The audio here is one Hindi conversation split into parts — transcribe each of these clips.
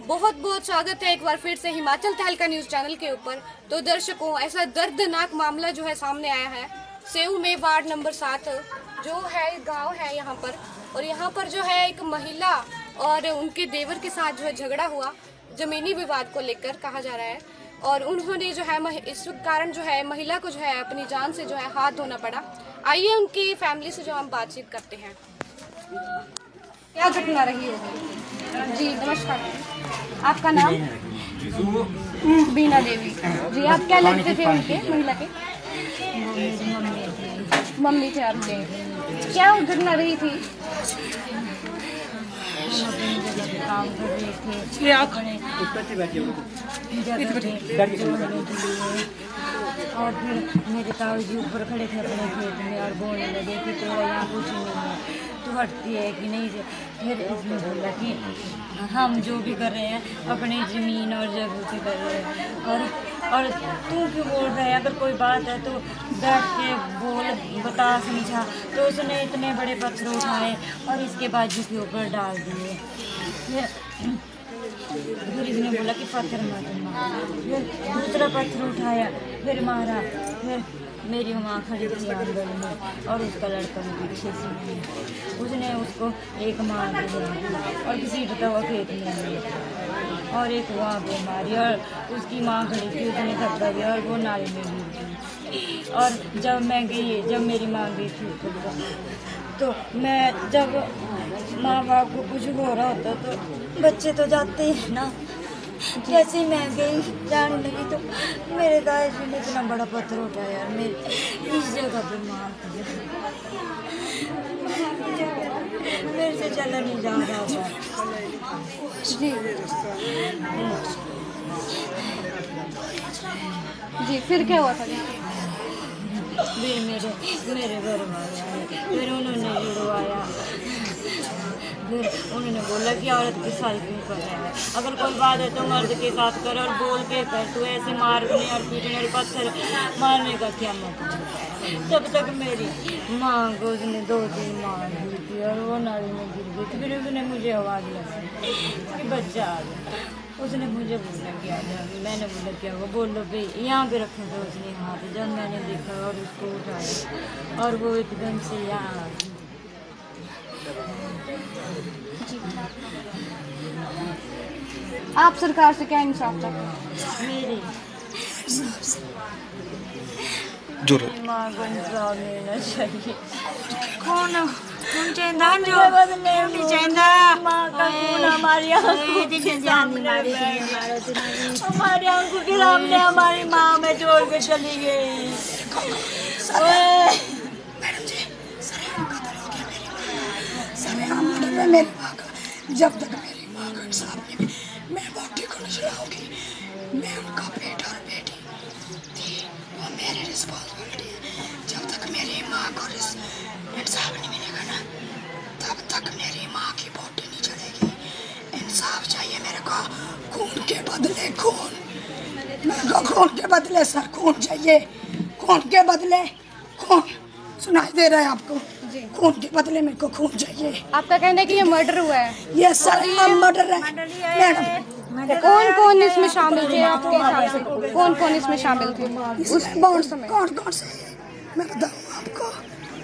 बहुत बहुत स्वागत है एक बार फिर से हिमाचल तहलका न्यूज चैनल के ऊपर। तो दर्शकों, ऐसा दर्दनाक मामला जो है सामने आया है सेऊ में वार्ड नंबर 7 जो है गांव है यहाँ पर। और यहाँ पर जो है एक महिला और उनके देवर के साथ जो है झगड़ा हुआ जमीनी विवाद को लेकर कहा जा रहा है। और उन्होंने जो है इस कारण जो है महिला को जो है अपनी जान से जो है हाथ धोना पड़ा। आइए उनकी फैमिली से जो हम बातचीत करते हैं। क्या घटना रही होगी? जी नमस्कार, आपका नाम? बीना देवी जी। आप क्या लगते थे उनके, महिला के? मम्मी थे आपके। क्या घटना रही थी? काम कर रहे थे और फिर मेरे ताऊ जी ऊपर खड़े थे अपने खेत में और बोलने लगे कि तेरा यहाँ कुछ नहीं है, तू हटती है कि नहीं। फिर इसने बोला कि हम जो भी कर रहे हैं अपनी ज़मीन और जगह से कर रहे हैं और तू क्यों बोल रहा है, अगर कोई बात है तो बैठ के बोल, बता, समझा। तो उसने इतने बड़े पत्थर उठाए और इसके बाजू के ऊपर डाल दिए। फिर इसने बोला कि पत्थर मत मार। फिर दूसरा पत्थर उठाया, फिर मारा। फिर मेरी माँ खड़ी थी आंगन में और उसका लड़का भी पीछे से, उसने उसको एक मार दिया और किसी हुआ खेत में और एक वहाँ पे मारी और उसकी माँ खड़ी थी, उसने धक्का दिया और वो नाली में गिर गई। और जब मैं गई, जब मेरी माँ गई थी तो मैं, जब माँ बाप को कुछ हो रहा होता तो बच्चे तो जाते हैं ना। जैसे ही मैं गई जाने लगी तो मेरे दादाजी ने इतना बड़ा पत्थर उठाया यार, मेरे इस जगह पे मार दिया। मेरे से चला नहीं जा रहा था जी। फिर क्या हुआ था? फिर मेरे घर आया, फिर उन्होंने जुड़वाया। फिर उन्होंने बोला कि औरत के साथ क्यों कर रहा है, अगर कोई बात है तो मर्द के साथ कर और बोल के कर, तू ऐसे मारने और पीटने और पत्थर मारने का क्या मतलब। तब तक मेरी माँ को उसने 2-3 मार दी थी और वो नाली में गिर गई थी। फिर उसने मुझे आवाज़ लगाई कि बच्चा आ गया। उसने मुझे बोला क्या था, मैंने बोला क्या हुआ, बोलो भाई यहाँ पे रखा था उसने हाथ। जब मैंने देखा और उसको उठाया और वो एकदम से यहाँ। आप सरकार से क्या इंसाफ चाहते हैं? मेरी माँ को इंसाफ मिलना चाहिए। कौन हमारी आंखों के सामने हमारी माँ में जोड़ के चली गई। मेरी माँ का, जब तक मेरी माँ का इंसाफ नहीं, मैं बॉडी को नहीं चलाऊंगी। मैं उनका बेटा और बेटी थी, वो मेरी रिस्पॉन्सिबिलिटी है। जब तक मेरी माँ को इंसाफ नहीं मिलेगा ना, तब तक मेरी माँ की बॉडी नहीं चलेगी। इंसाफ चाहिए मेरे को, खून के बदले खून। मेरे को खून के बदले सर खून चाहिए, खून के बदले खून। सुनाई दे रहा है आपको? खून के बदले मेरे को खून चाहिए। आपका कहना है कि ये मर्डर हुआ है? ये सर मर्डर है मैडम। कौन कौन इसमें शामिल थे आपके हिसाब से? कौन कौन इसमें शामिल थे उस समय? कौन से मैं बताऊँ आपको?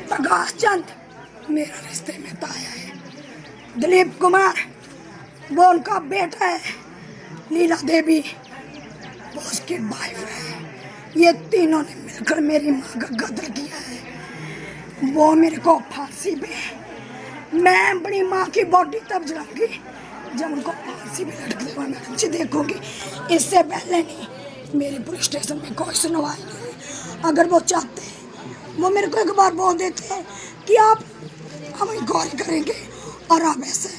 प्रकाश चंद मेरा रिश्ते में ताया है, दिलीप कुमार वो उनका बेटा है, लीला देवी वो उसकी वाइफ है। ये तीनों ने मिलकर मेरी माँ का कत्ल किया है। वो मेरे को फांसी पे, मैं अपनी माँ की बॉडी तब जलाऊंगी जब उनको फांसी पे लटकते हुए मैडम जी देखूंगी। इससे पहले नहीं। मेरे पुलिस स्टेशन में कोई सुनवाई नहीं हुई। अगर वो चाहते हैं, वो मेरे को एक बार बोल देते हैं कि आप हम इंक्वायरी करेंगे और आप ऐसे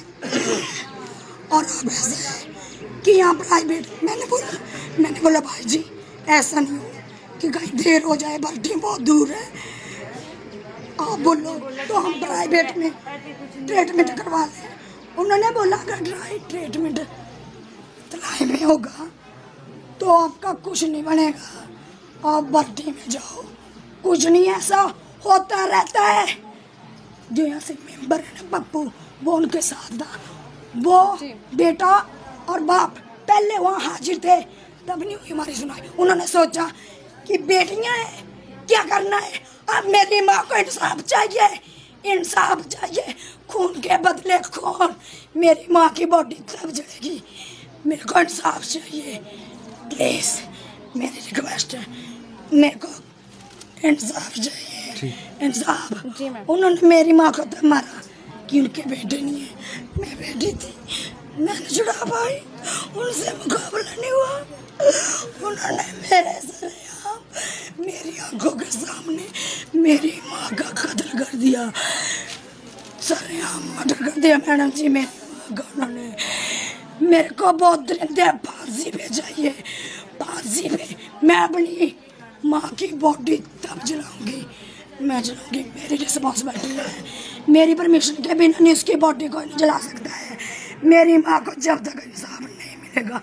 कि यहाँ प्राइवेट। मैंने बोला भाई जी ऐसा नहीं हो कि कहीं देर हो जाए, भर्ती बहुत दूर है, आप बोलो तो हम प्राइवेट में ट्रीटमेंट करवा लें। उन्होंने बोला अगर ट्रीटमेंट तलाई में होगा तो आपका कुछ नहीं बनेगा, आप भर्ती में जाओ। कुछ नहीं ऐसा होता रहता है। जो यहाँ से मेंबर है ना पप्पू, वो उनके साथ था। वो बेटा और बाप पहले वहाँ हाजिर थे, तब नहीं हुई हमारी सुनाई। उन्होंने सोचा कि बेटियां हैं, क्या करना है, अब मेरी माँ को इंसाफ चाहिए, इंसाफ चाहिए, खून के बदले खून। मेरी माँ की बॉडी तब जलेगी, मेरे को इंसाफ चाहिए। प्लीज मेरी रिक्वेस्ट है, मेरे को इंसाफ चाहिए, इंसाफ। उन्होंने मेरी माँ को तब मारा कि उनके बेटे नहीं है, मैं बेटी थी, मैंने छुड़ा पाई, उनसे मुकाबला नहीं हुआ। उन्होंने मेरे सरेआम मेरी आंखों के सामने मेरी माँ का कत्ल कर दिया, सरेआम मर्डर कर दिया मैडम जी। मेरी माँ का उन्होंने, मेरे को बहुत दरिंदे फांसी पे चाहिए, फांसी पे। मैं अपनी माँ की बॉडी तब जलाऊंगी, मैं जलाऊंगी, मेरी रिस्पॉन्सिबिलिटी है। मेरी परमिशन के बिना नहीं उसकी बॉडी को नहीं जला सकता है। मेरी माँ को जब तक इंसाफ नहीं मिलेगा।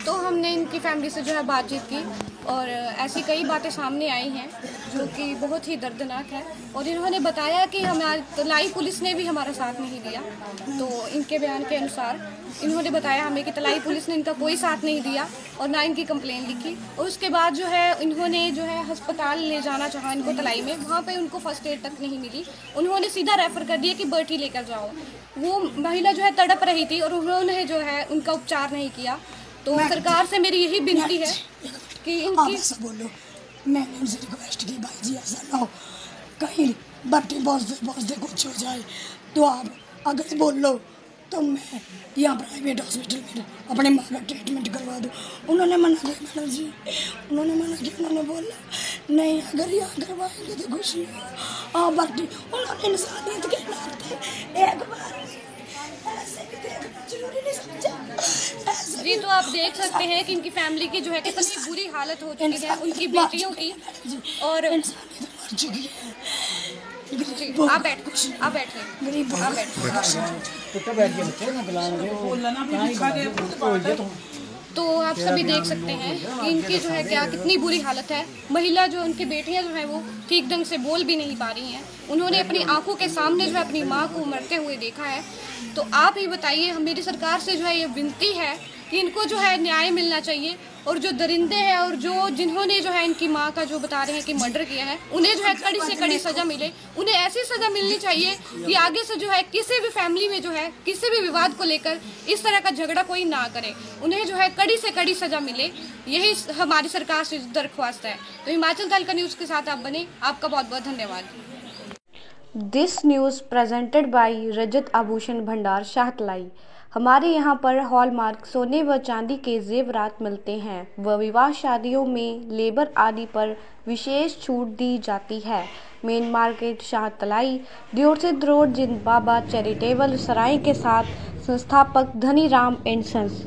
तो हमने इनकी फैमिली से जो है बातचीत की और ऐसी कई बातें सामने आई हैं जो कि बहुत ही दर्दनाक है। और इन्होंने बताया कि हमारी तलाई पुलिस ने भी हमारा साथ नहीं दिया। तो इनके बयान के अनुसार इन्होंने बताया हमें कि तलाई पुलिस ने इनका कोई साथ नहीं दिया और ना इनकी कंप्लेन लिखी। और उसके बाद जो है इन्होंने जो है अस्पताल ले जाना चाहा इनको तलाई में, वहाँ पे उनको फर्स्ट एड तक नहीं मिली। उन्होंने सीधा रेफ़र कर दिया कि बर्ठी लेकर जाओ। वो महिला जो है तड़प रही थी और उन्होंने जो है उनका उपचार नहीं किया। तो सरकार से मेरी यही विनती है कि इनकी बोलो, मैंने उनसे रिक्वेस्ट की, भाई जी ऐसा ना हो कहीं बर्टी पहुँचते कुछ हो जाए, तो आप अगर बोल लो तो मैं यहाँ प्राइवेट हॉस्पिटल में अपने माँ का ट्रीटमेंट करवा दूँ। उन्होंने मना किया मैडम जी, उन्होंने मना किया। उन्होंने बोला नहीं, अगर यहाँ करवाएंगे तो कुछ नहीं होगा। हाँ बर्टी, उन्होंने इंसानियत के नाते एक बार ऐसे भी देखना जरूरी नहीं समझा। जी तो आप देख सकते हैं कि इनकी फैमिली की जो है कितनी बुरी हालत हो चुकी है, उनकी बेटियों की। और मर चुकी है। आप बैठिए, आप बैठिए, आप बैठिए। तो आप सभी देख सकते हैं कि इनकी जो है क्या कितनी बुरी हालत है। महिला जो उनकी बेटियां जो हैं वो ठीक ढंग से बोल भी नहीं पा रही हैं। उन्होंने अपनी आंखों के सामने जो है अपनी माँ को मरते हुए देखा है। तो आप ही बताइए, मेरी सरकार से जो है ये विनती है कि इनको जो है न्याय मिलना चाहिए। और जो दरिंदे हैं और जो जिन्होंने जो है इनकी माँ का जो बता रहे हैं कि मर्डर किया है, उन्हें जो है कड़ी से कड़ी सज़ा मिले। उन्हें ऐसी सज़ा मिलनी चाहिए कि आगे से जो है किसी भी फैमिली में जो है किसी भी विवाद को लेकर इस तरह का झगड़ा कोई ना करे। उन्हें जो है कड़ी से कड़ी सज़ा मिले, यही हमारी सरकार से दरख्वास्त है। तो हिमाचल तहलका न्यूज़ के साथ आप बने, आपका बहुत बहुत धन्यवाद। दिस न्यूज़ प्रेजेंटेड बाय रजत आभूषण भंडार शाहतलाई। हमारे यहाँ पर हॉलमार्क सोने व चांदी के जेवरात मिलते हैं व विवाह शादियों में लेबर आदि पर विशेष छूट दी जाती है। मेन मार्केट शाहतलाई, दियोरसिद्ध रोड, जिंद बाबा चैरिटेबल सराय के साथ संस्थापक धनीराम एंड सन्स।